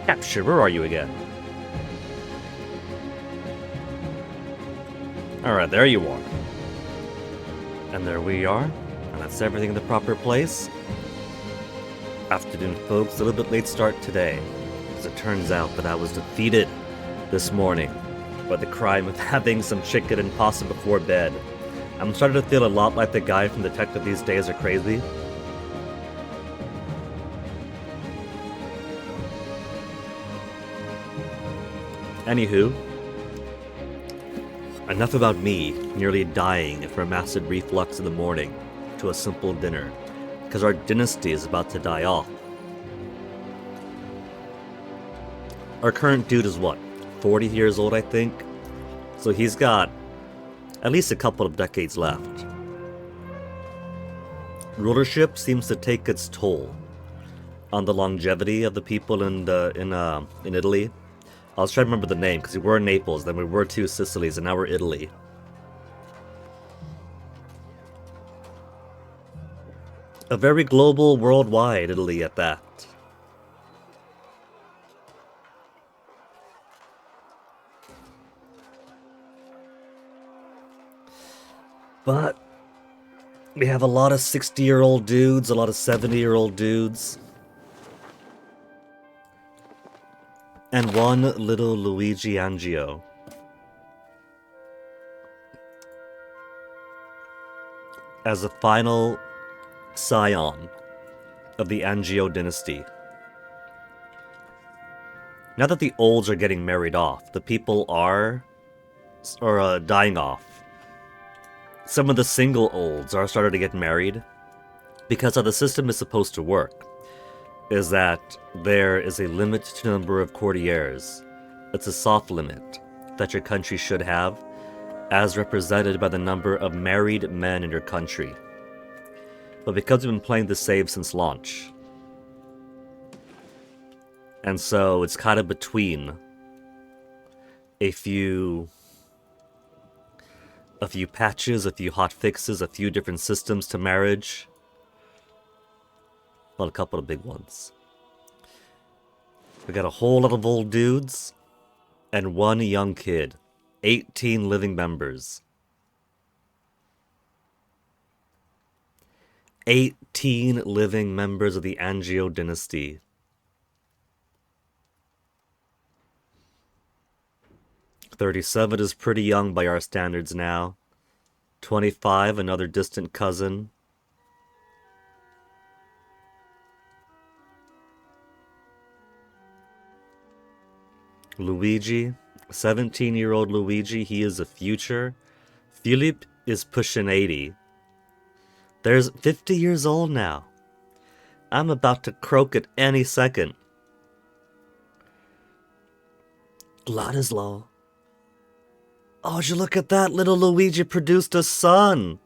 Capture, where are you again? Alright, there you are. And there we are. And that's everything in the proper place. Afternoon, folks. A little bit late start today. Because it turns out that I was defeated this morning by the crime of having some chicken and pasta before bed. I'm starting to feel a lot like the guy from Detective These Days Are Crazy. Anywho, enough about me nearly dying from acid reflux in the morning to a simple dinner, because our dynasty is about to die off. Our current dude is what, 40 years old, I think? So he's got at least a couple of decades left. Rulership seems to take its toll on the longevity of the people in Italy. I was trying to remember the name, because we were Naples, then we were two Sicilies, and now we're Italy. A very global, worldwide Italy at that. But we have a lot of 60-year-old dudes, a lot of 70-year-old dudes. And one little Luigi Angio. As a final scion of the Angio dynasty. Now that the olds are getting married off, the people are dying off. Some of the single olds are starting to get married, because how the system is supposed to work is that there is a limit to the number of courtiers. It's a soft limit that your country should have, as represented by the number of married men in your country. But because we've been playing this save since launch, and so it's kind of between a few patches, a few hotfixes, a few different systems to marriage. Well, a couple of big ones. We got a whole lot of old dudes and one young kid. 18 living members. 18 living members of the Angio dynasty. "37 is pretty young by our standards now. 25, another distant cousin. Luigi, 17-year-old Luigi, he is a future. Philip is pushing 80. There's 50 years old now. I'm about to croak at any second. Ladislaw. Oh, would you look at that? Little Luigi produced a son.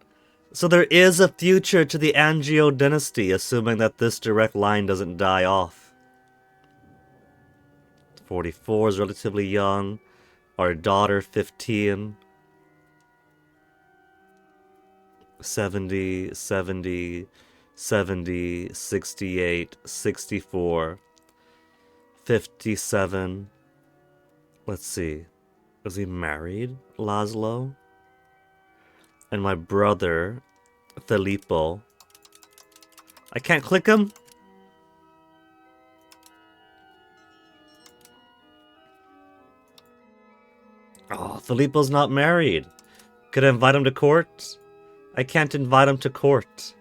So there is a future to the Angio dynasty, assuming that this direct line doesn't die off. 44 is relatively young. Our daughter, 15. 70, 70, 70, 68, 64, 57. Let's see. Was he married, Laszlo? And my brother, Filippo. I can't click him? Oh, Filippo's not married. Could I invite him to court? I can't invite him to court.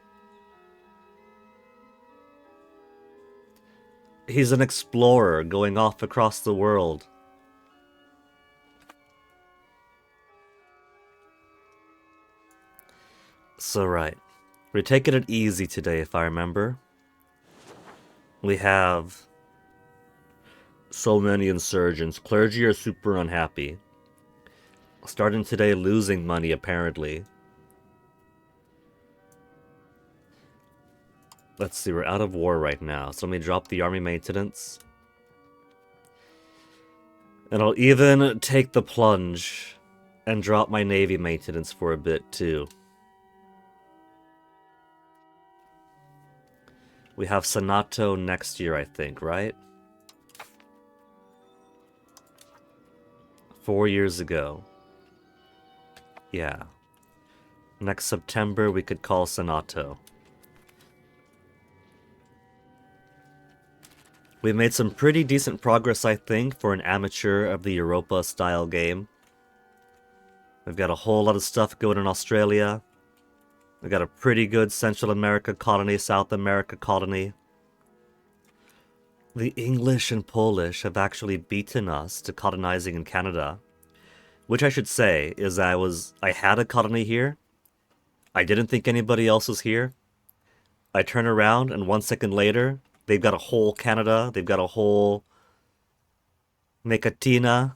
He's an explorer going off across the world. So right, we're taking it easy today if I remember. We have so many insurgents. Clergy are super unhappy. Starting today losing money apparently. Let's see, we're out of war right now, so let me drop the army maintenance. And I'll even take the plunge and drop my navy maintenance for a bit too. We have Senato next year, I think, right? 4 years ago. Yeah. Next September, we could call Senato. We made some pretty decent progress, I think, for an amateur of the Europa-style game. We've got a whole lot of stuff going in Australia. We've got a pretty good Central America colony, South America colony. The English and Polish have actually beaten us to colonizing in Canada. Which I should say is I had a colony here. I didn't think anybody else was here. I turn around and 1 second later, they've got a whole Canada. They've got a whole Mekatina.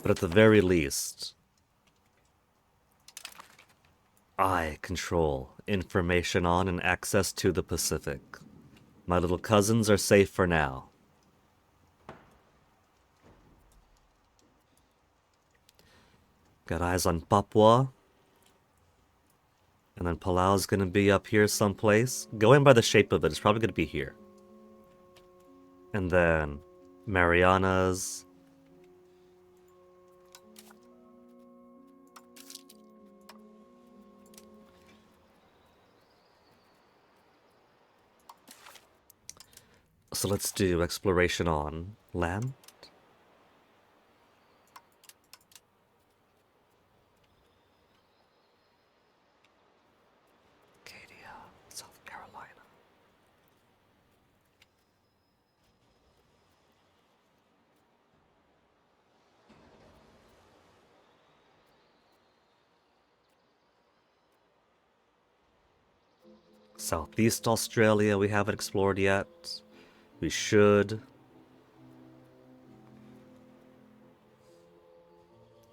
But at the very least, I control information on and access to the Pacific. My little cousins are safe for now. Got eyes on Papua. And then Palau's gonna be up here someplace. Going by the shape of it, it's probably gonna be here. And then Marianas. So let's do exploration on land. Acadia, South Carolina. Southeast Australia we haven't explored yet. We should.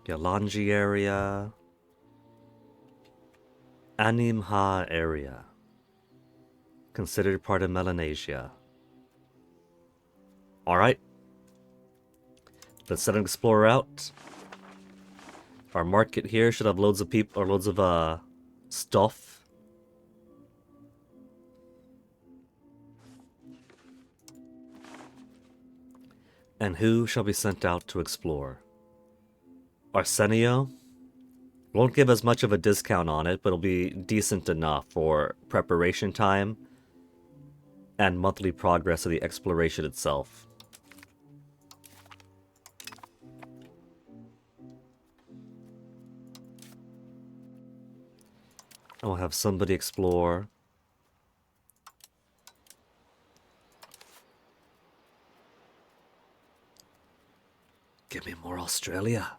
Yalanji area. Animha area. Considered part of Melanesia. Alright. Let's set an explorer out. Our market here should have loads of people, or loads of stuff. And who shall be sent out to explore? Arsenio? Won't give as much of a discount on it, but it'll be decent enough for preparation time and monthly progress of the exploration itself. I'll have somebody explore. Give me more Australia.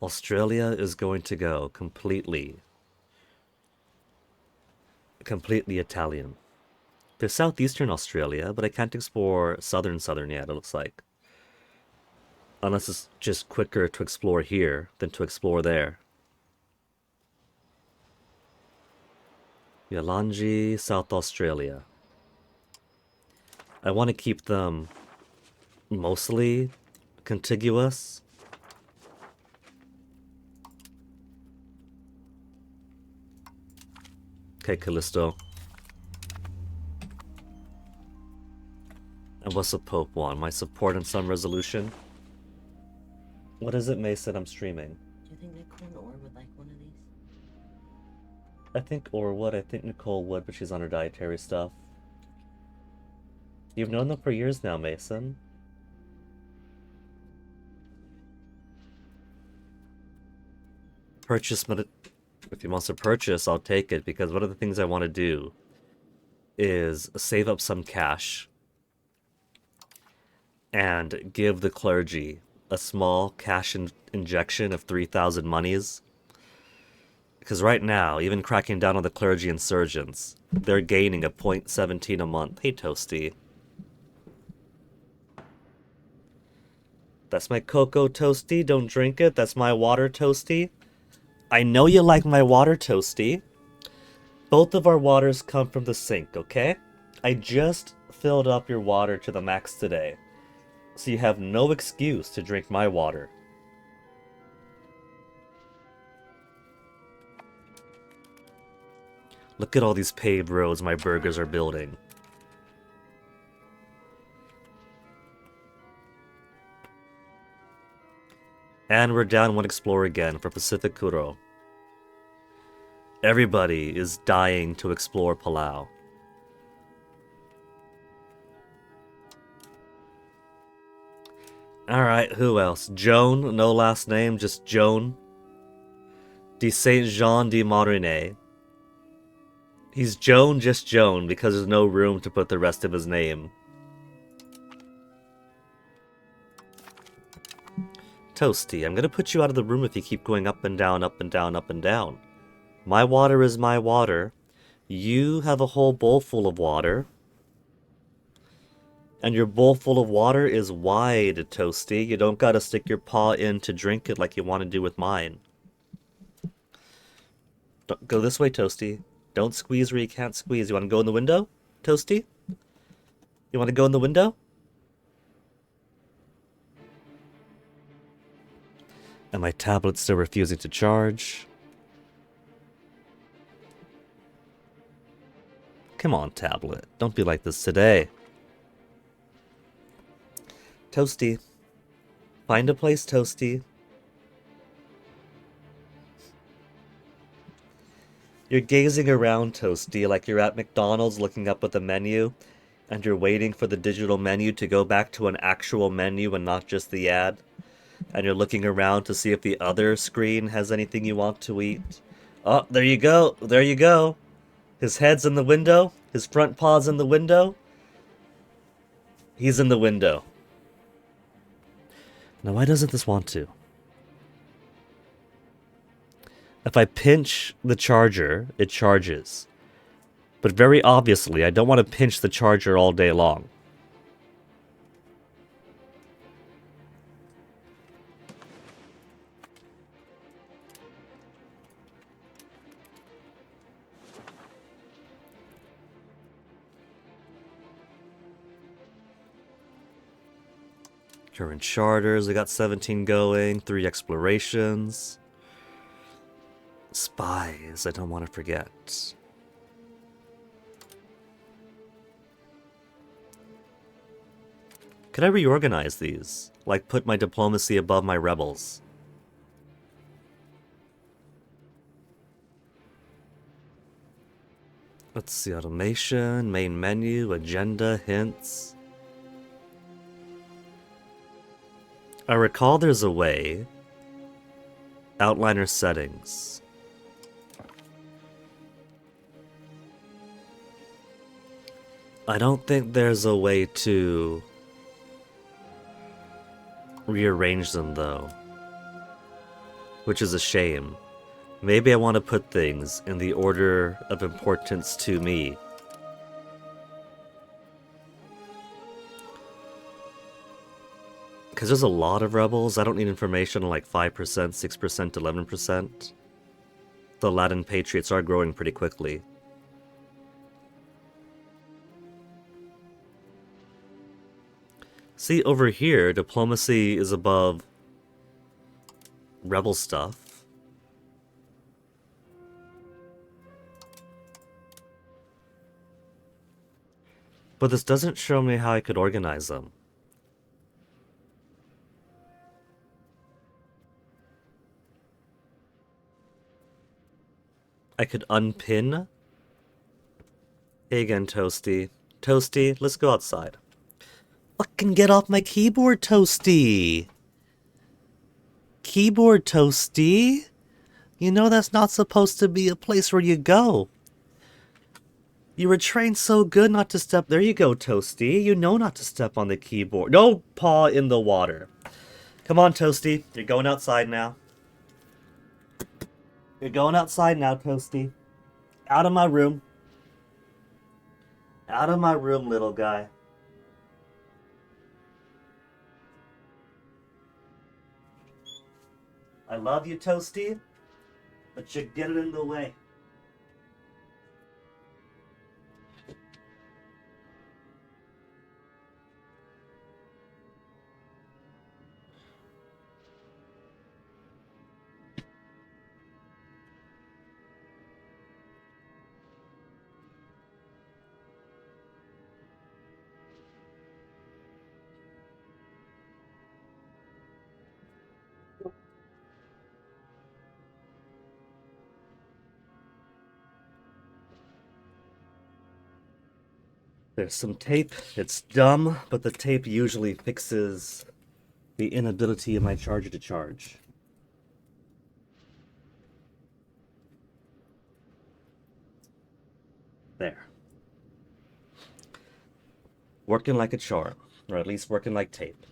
Australia is going to go completely Italian. There's southeastern Australia, but I can't explore southern yet, it looks like. Unless it's just quicker to explore here than to explore there. Yalanji, South Australia. I want to keep them mostly contiguous. Okay, Callisto. And what's the Pope want? My support and some resolution? What is it, Mason? I'm streaming. Do you think Nicole and Or would like one of these? I think Or would. I think Nicole would, but she's on her dietary stuff. You've known them for years now, Mason. Purchase, but if he wants to purchase, I'll take it, because one of the things I want to do is save up some cash and give the clergy a small cash injection of 3,000 monies. Because right now, even cracking down on the clergy insurgents, they're gaining a 0.17 a month. Hey, Toasty. That's my cocoa, Toasty. Don't drink it. That's my water, Toasty. I know you like my water, Toasty. Both of our waters come from the sink, okay? I just filled up your water to the max today. So you have no excuse to drink my water. Look at all these paved roads my burgers are building. And we're down one explorer again for Pacific Kuro. Everybody is dying to explore Palau. Alright, who else? Joan, no last name, just Joan. De Saint-Jean de Marinay. He's Joan, just Joan, because there's no room to put the rest of his name. Toasty, I'm gonna put you out of the room if you keep going up and down, up and down, up and down. My water is my water. You have a whole bowl full of water. And your bowl full of water is wide, Toasty. You don't gotta stick your paw in to drink it like you want to do with mine. Don't go this way, Toasty. Don't squeeze where you can't squeeze. You want to go in the window, Toasty? You want to go in the window? And my tablet's still refusing to charge. Come on, tablet. Don't be like this today. Toasty. Find a place, Toasty. You're gazing around, Toasty, like you're at McDonald's looking up at the menu, and you're waiting for the digital menu to go back to an actual menu and not just the ad. And you're looking around to see if the other screen has anything you want to eat. Oh, there you go. There you go. His head's in the window. His front paw's in the window. He's in the window. Now, why doesn't this want to? If I pinch the charger, it charges. But very obviously, I don't want to pinch the charger all day long. Current charters, I got 17 going, 3 explorations. Spies, I don't want to forget. Could I reorganize these? Like put my diplomacy above my rebels? Let's see, automation, main menu, agenda, hints. I recall there's a way. Outliner settings. I don't think there's a way to rearrange them though, which is a shame. Maybe I want to put things in the order of importance to me. Because there's a lot of rebels, I don't need information on like 5%, 6%, 11%. The Latin Patriots are growing pretty quickly. See, over here, diplomacy is above rebel stuff. But this doesn't show me how I could organize them. I could unpin. Hey again, Toasty. Toasty, let's go outside. Fucking get off my keyboard, Toasty! Keyboard, Toasty? You know that's not supposed to be a place where you go. You were trained so good not to step... There you go, Toasty. You know not to step on the keyboard. No paw in the water. Come on, Toasty. You're going outside now. You're going outside now, Toasty. Out of my room. Out of my room, little guy. I love you, Toasty, but you get it in the way. There's some tape. It's dumb, but the tape usually fixes the inability of my charger to charge. There. Working like a charm, or at least working like tape.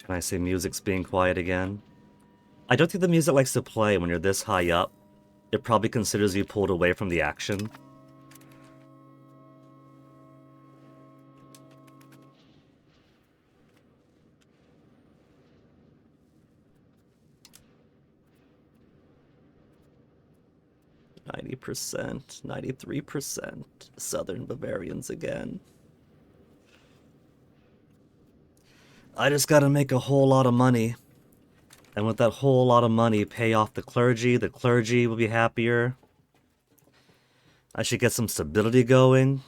Can I say music's being quiet again? I don't think the music likes to play when you're this high up. It probably considers you pulled away from the action. %, 93%. Southern Bavarians again. I just gotta make a whole lot of money. And with that whole lot of money, pay off the clergy will be happier. I should get some stability going.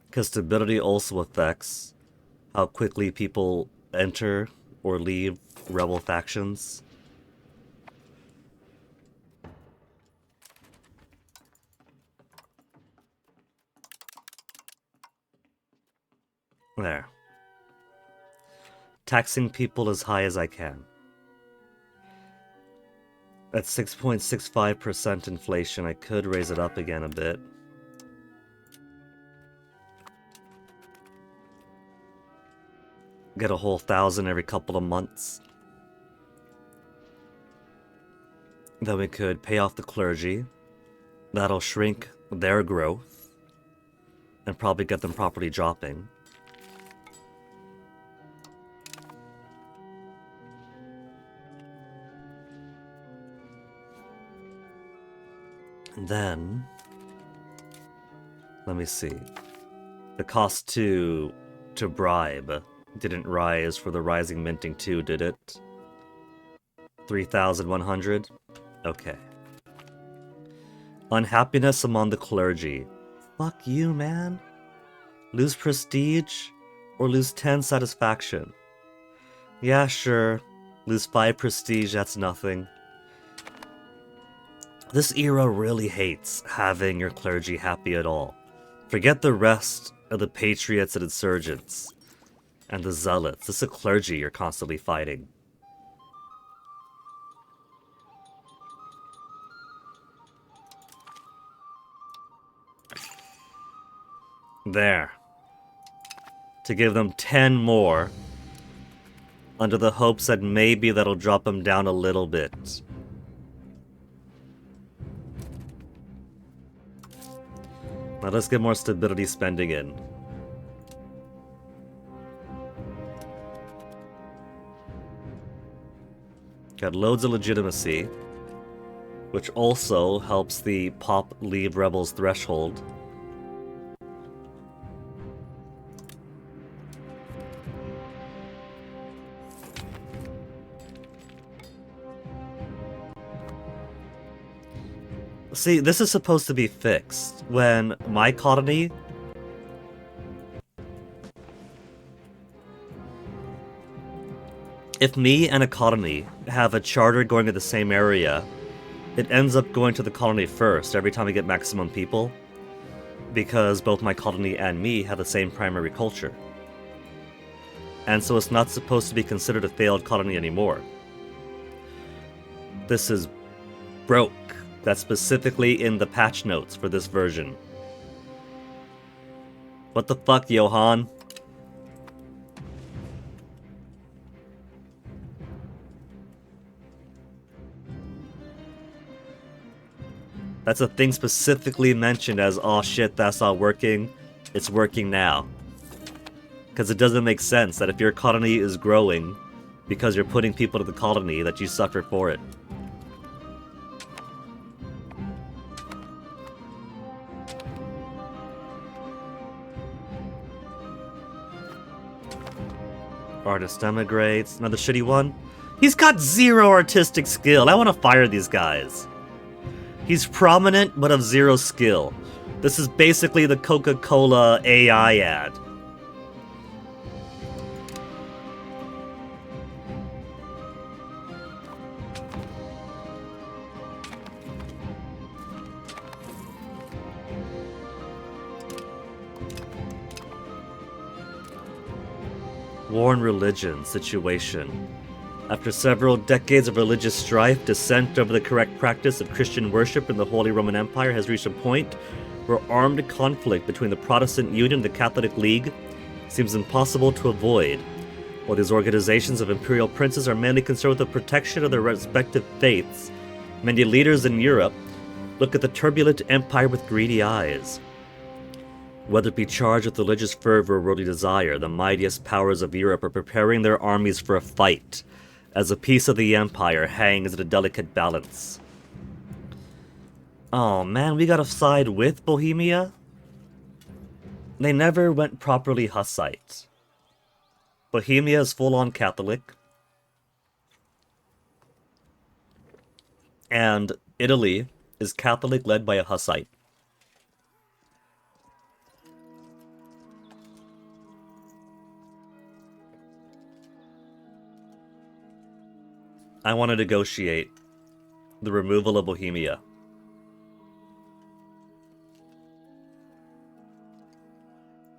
Because stability also affects how quickly people enter or leave rebel factions. There. Taxing people as high as I can. At 6.65% inflation, I could raise it up again a bit. Get a whole 1,000 every couple of months. Then we could pay off the clergy. That'll shrink their growth. And probably get them properly dropping. And then, let me see. The cost to bribe didn't rise for the Rising Minting 2, did it? 3,100? Okay. Unhappiness among the clergy. Fuck you, man. Lose prestige or lose 10 satisfaction? Yeah, sure. Lose 5 prestige, that's nothing. This era really hates having your clergy happy at all. Forget the rest of the patriots and insurgents and the zealots. It's the clergy you're constantly fighting. There. To give them 10 more, under the hopes that maybe that'll drop them down a little bit. Now let's get more stability spending in. Got loads of legitimacy, which also helps the pop leave rebels threshold. See, this is supposed to be fixed. When my colony... If me and a colony have a charter going to the same area, it ends up going to the colony first every time we get maximum people, because both my colony and me have the same primary culture. And so it's not supposed to be considered a failed colony anymore. This is broke. That's specifically in the patch notes for this version. What the fuck, Johan? That's a thing specifically mentioned as, oh shit, that's not working. It's working now. Because it doesn't make sense that if your colony is growing because you're putting people to the colony, that you suffer for it. Artist emigrates. Another shitty one. He's got 0 artistic skill. I want to fire these guys. He's prominent, but of zero skill. This is basically the Coca-Cola AI ad. War and religion situation. After several decades of religious strife, dissent over the correct practice of Christian worship in the Holy Roman Empire has reached a point where armed conflict between the Protestant Union and the Catholic League seems impossible to avoid. While these organizations of imperial princes are mainly concerned with the protection of their respective faiths, many leaders in Europe look at the turbulent empire with greedy eyes. Whether it be charged with religious fervor or worldly desire, the mightiest powers of Europe are preparing their armies for a fight, as the peace of the empire hangs at a delicate balance. Oh man, we gotta side with Bohemia? They never went properly Hussite. Bohemia is full-on Catholic. And Italy is Catholic led by a Hussite. I want to negotiate the removal of Bohemia.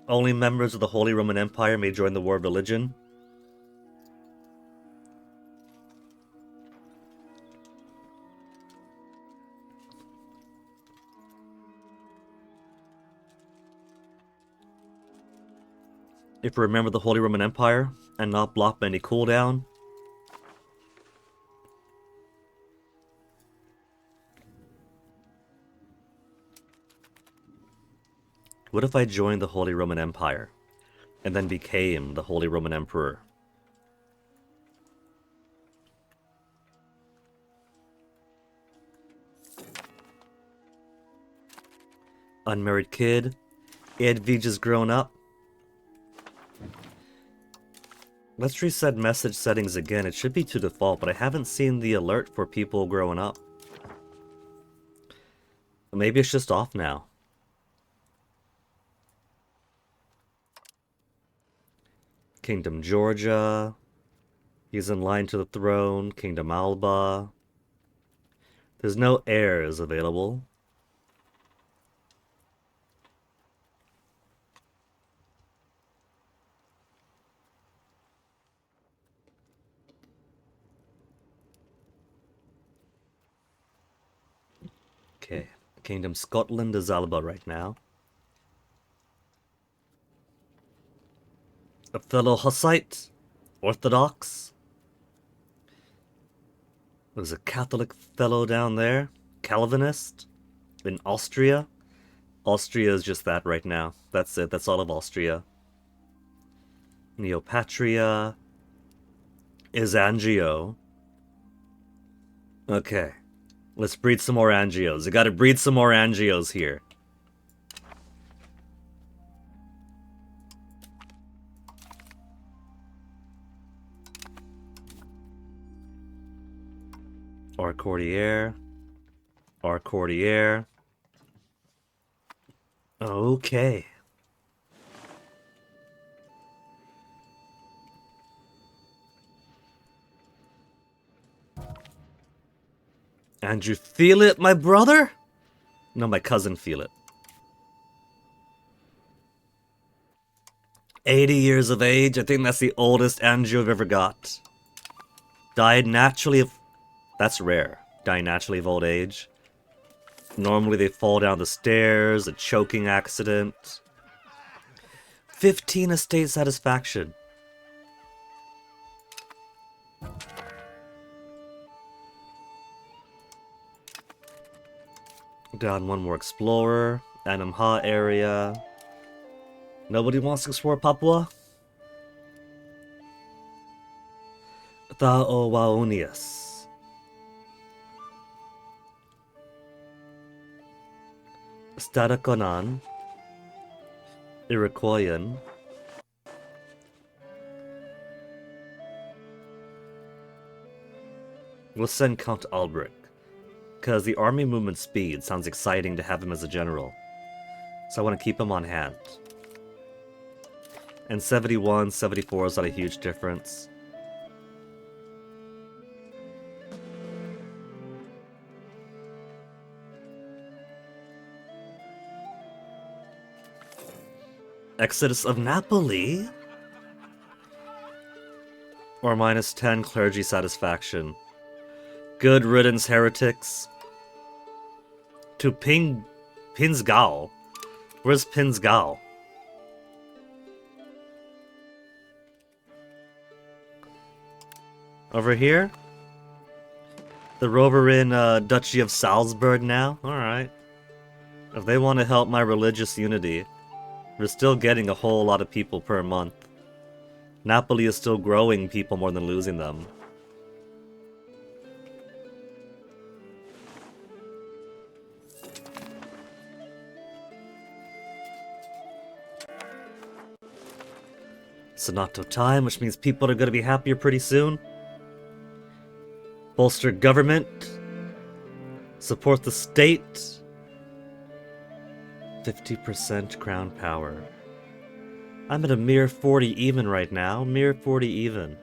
Only members of the Holy Roman Empire may join the War of Religion. If we remember the Holy Roman Empire and not block any cooldown. What if I joined the Holy Roman Empire and then became the Holy Roman Emperor? Unmarried kid. Edvige is grown up. Let's reset message settings again. It should be to default, but I haven't seen the alert for people growing up. Maybe it's just off now. Kingdom Georgia. He's in line to the throne. Kingdom Alba. There's no heirs available. Okay. Kingdom Scotland is Alba right now. A fellow Hussite. Orthodox. There's a Catholic fellow down there. Calvinist. In Austria. Austria is just that right now. That's it. That's all of Austria. Neopatria. Is Angio. Okay. Let's breed some more Angios. I gotta breed some more Angios here. Arcordier. Arcordier. Okay. And you feel it, my brother? No, my cousin feel it. 80 years of age. I think that's the oldest Angio I've ever got. Died naturally of... That's rare. Dying naturally of old age. Normally they fall down the stairs, a choking accident. 15 estate satisfaction. Down one more explorer. Anamha area. Nobody wants to explore Papua? Thaowaonius. Stadakonan. Iroquoian. We'll send Count Albrecht. because the army movement speed sounds exciting to have him as a general. So I want to keep him on hand. And 71, 74 is not a huge difference. Exodus of Napoli? Or -10 clergy satisfaction. Good riddance, heretics. To Pinsgau. Where's Pinsgau? Over here? The rover in Duchy of Salzburg now? Alright. If they want to help my religious unity, we're still getting a whole lot of people per month. Napoli is still growing people more than losing them. Sonato time, which means people are going to be happier pretty soon. Bolster government. Support the state. 50% crown power. I'm at a mere 40 even right now. Mere 40 even.